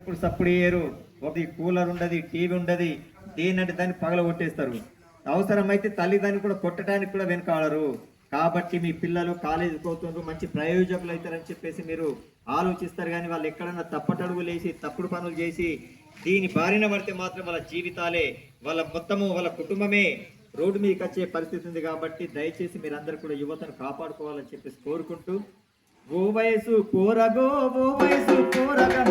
ఇప్పుడు సప్పుడు చేయరు. ఒక కూలర్ ఉండదు, టీవీ ఉండదు, దేనంటే దాన్ని పగల కొట్టేస్తారు. అవసరమైతే తల్లిదండ్రులు కూడా కొట్టడానికి కూడా వెనకాడరు. కాబట్టి మీ పిల్లలు కాలేజీకి పోతుండ్రు, మంచి ప్రయోజకులు అవుతారని చెప్పేసి మీరు ఆలోచిస్తారు. కానీ వాళ్ళు ఎక్కడన్నా తప్పటడుగులు వేసి తప్పుడు పనులు చేసి దీని బారిన పడితే మాత్రం వాళ్ళ జీవితాలే, వాళ్ళ మొత్తము, వాళ్ళ కుటుంబమే రోడ్డు మీదకి వచ్చే పరిస్థితి ఉంది. కాబట్టి దయచేసి మీరందరూ కూడా యువతను కాపాడుకోవాలని చెప్పేసి కోరుకుంటూ, ఓ వయసు పోరగో ఓ వయసు పోరగా